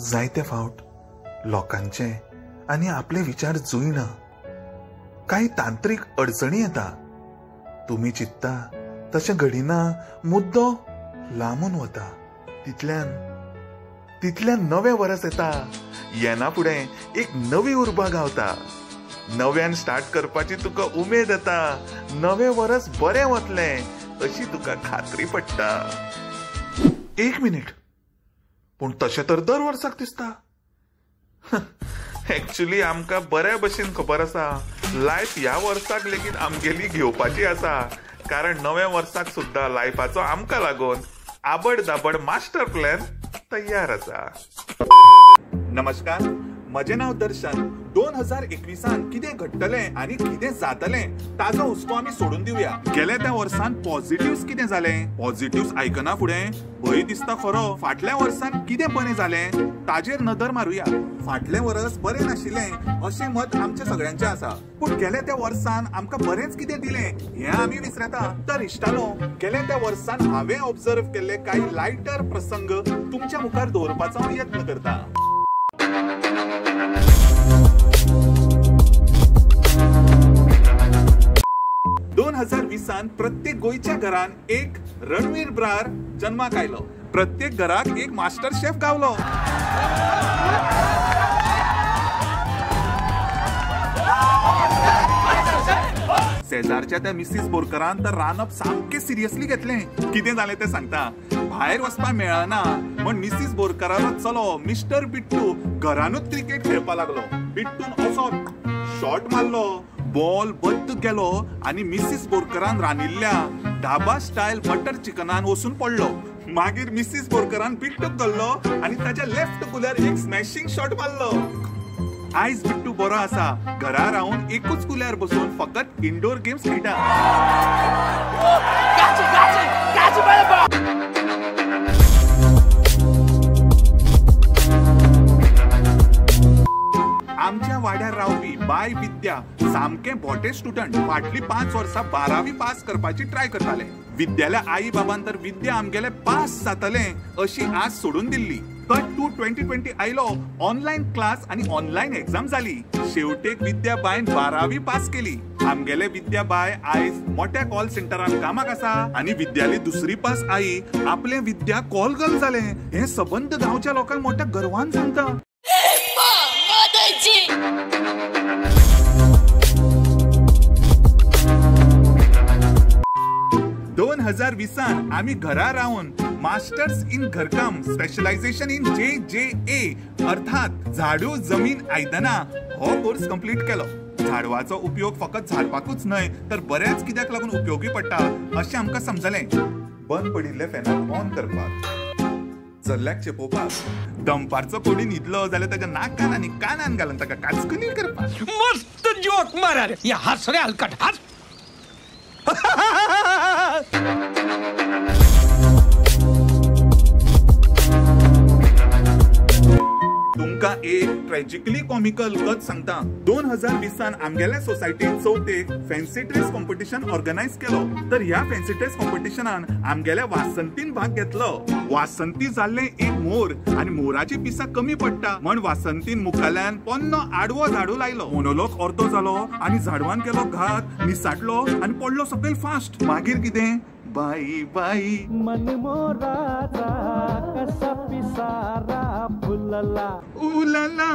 जायते फावट लोकांचे आणि आपले विचार जुळना, काही तांत्रिक अडचणी येता. तुम्ही चित्ता तशें घडिना मुद्दो लांबून वता. तितल्यान नवे वर्स येता. येना फुडें एक नवी उर्बा गावता. नव्यान स्टार्ट करपाची तुका उमेद येता. नवे वर्स बरें वतलें अशी तुका खात्री पडटा. 1 मिनिट, पूण तशें तर दर वर्साक दिसता. एक्चुअली आमकां बऱ्या भशेन खबर आसा लायफ ह्या वर्साक लेगीत आमगेली घेवपाची आसा. कारण नव्या वर्साक सुद्धा लायफाचो आमकां लागून आबड दाबड मास्टर प्लॅन तयार आसा. नमस्कार, म्हजें नांव दर्शन. 2021 कितें घडटलें आनी कितें जातलें ताजो हुस्को आमी सोडून दिवया. गेल्या त्या वर्सान पॉझिटिव्ह कितें जालें, पॉझिटिव्ह आयकना फुडें भंय दिसता खरो. फाटल्या वर्सान कितें बरें जालें ताजेर नदर मारुया. फाटलें वर्स बरें नाशिल्लें अशें मत आमच्या सगळ्यांचें आसा. पूण गेल्या त्या वर्सान आमकां बरेंच कितें दिलें हें आमी विसरता. तर इश्टानो, गेल्या त्या वर्सान हांवें ऑब्झर्व केल्ले काही लायटर प्रसंग तुमच्या मुखार दवरपाचो हांव यत्न करता. 2020 प्रत्येक गोंयच्या घरान एक रणवीर ब्रार जन्माक आयलो. प्रत्येक घराक एक मास्टर शेफ गावलो. शेजारच्या त्या मिसीस बोरकरान तर रांदप सामकें सिरियसली घेतलें. कितें जालें तें सांगता. भायर वचपाक मेळना म्हण मिसीस बोरकराचो चलो मिस्टर बिट्टू घरानूच क्रिकेट खेळपाक लागलो. बिट्टून असो शॉट मारलो, बॉल बद्द गेलो आनी मिसीस बोरकरान रांदिल्ल्या ढाबा स्टायल बटर चिकनान वचून पडलो. मागीर मिसीस बोरकरान बिट्टूक धरलो आनी ताच्या लेफ्ट गुल्यार एक स्मॅशिंग शॉट मारलो. आयज बिट्टू बरो आसा. घरा रावून एकूच गुल्यार बसून फकत इंडोर गेम्स खेळटा. आमच्या वाड्यार रावपी बाय विद्या सामकें बोटे स्टुडंट. फाटली 5 वर्सां 12वी पास करपाची ट्राय करताले. विद्याल्या आई बाबान तर विद्या आमगेले पास जातले अशी आस सोडून दिल्ली. कट टू 2020 आयलो. ऑनलायन क्लास आनी ऑनलायन एग्जाम जाली. शेवटेक विद्या बायन 12वी पास केली. आमगेले विद्या बाय आयज मोठ्या कॉल सेंटरान कामाक आसा आनी विद्याली दुसरी पास आई आपले विद्या कॉल गर्ल जाले. हे सबंद गांवच्या लोकांक मोठ्या गर्वान सांगता. 2020 आम्ही घरा राहून मास्टर्स इन घरकाम स्पेशलायझेशन इन JJA अर्थात झाडू जमीन आयदना हो कोर्स कंप्लीट केलो. झाडवाचो उपयोग फकत झाडपाकूच न्हय तर बऱ्याच कित्याक लागून उपयोगी पडटा अशें आमकां समजलें. बंद पडिल्ले फॅनाक ऑन करपाक, चल्ल्याक चेपोवपाक, दंपारचो कोणी न्हिदलो जाल्यार ताच्या नाकान आनी कानान घालून ताका काचकुली करपाक. मस्त जोक मारा रे. या हास रे हलकट हास. तुमका एक ट्रॅजिकली कॉमिकल गत सांगता. 2020 आमगेल्या सोसायटीन चवथेक फॅन्सी ड्रेस कॉम्पिटिशन ऑर्गनायज केलो. तर ह्या फॅन्सी ड्रेस कॉम्पिटिशनान आमगेल्या वासंतीन भाग घेतलो. वासंती जाल्ले एक मोर आनी मोराची पिसा कमी पडटा म्हण वासंतीन मुखाल्यान पोन्नो आडवो झाडू लायलो. मोनोलॉग अर्दो जालो आनी झाडवान केलो घात, निसाटलो आनी पडलो सकयल फास्ट. मागीर कितें बाई बाई मन मोराचा कसा पिसारा फुलला उलाला.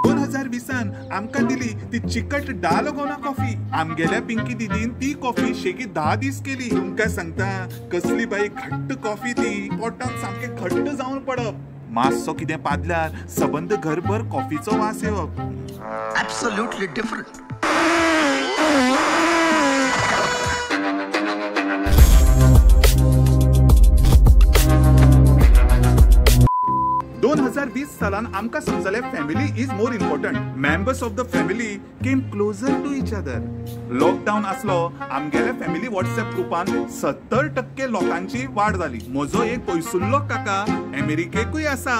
2020 आमकां दिली ती चिकट डालगोना कॉफी. आमगेल्या पिंकी दिदीन ती कॉफी शेगी 10 दीस केली. तुमकां सांगता कसली बाई घट्ट कॉफी ती. पोटान सामके घट्ट जावन पडप. मातसो कितें पादल्यार सबंद घरभर कॉफीचो वास येवप. Absolutely different. सालान आमकां समजले family is more important. Members of the family came closer to each other. Lockdown आसलो आमगेल्या फॅमिली व्हॉट्सअप ग्रुपान 70% लोकांची वाढ जाली. म्हजो एक पयसुल्लो काका अमेरिकेकूय आसा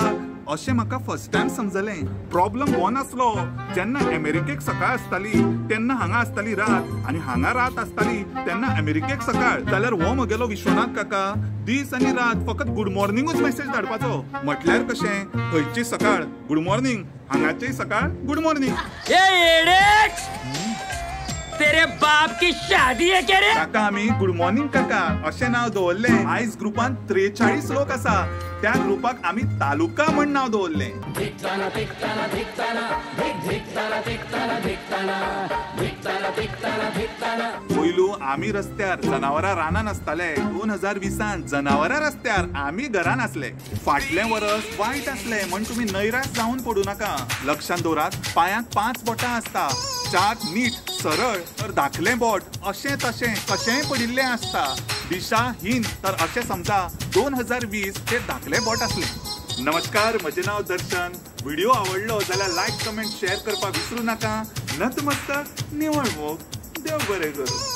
अशें म्हाका फर्स्ट टाइम समजलें. प्रॉब्लम हो नासलो जेन्ना अमेरिकेक सकाळ आसताली तेन्ना हांगा आसताली रात आनी हांगा रात आसताली तेन्ना अमेरिकेक सकाळ. जाल्यार हो म्हगेलो विश्वनाथ काका दीस आनी रात फकत गुड मॉर्निंगूच मेसेज धाडपाचो. म्हटल्यार कशें थंयची सकाळ गुड मॉर्निंग, हांगाची सकाळ गुड मॉर्निंग. तेरे बाप की शादी है क्या रे? काका आमी गुड मॉर्निंग काका अशें नांव दवरलें. आयज ग्रुपान 43 लोक आसा. त्या ग्रुपाक आमी तालुका म्हण नांव दवरलें. पयलू आमी रस्त्यार जनावरां रानान आसताले. 2020 जनावरां रस्त्यार आमी घरान आसले. फाटलें वर्स वायट आसलें म्हण तुमी नैराश जावन पडू नाका. लक्षांत दवरात, पांयांक 5 बोटां आसता. चाक नीट सरळ तर धाकलें बोट अशें तशें कशेंय पडिल्लें आसता. दिशाहीन तर अशें समजा 2020 हे धाकलें बोट आसलें. नमस्कार, म्हजें नांव दर्शन. व्हिडिओ आवडलो जाल्यार लायक कमेंट शेअर करपाक विसरू नाका. नतमस्तक निवळ मोग. देव बरें करूं.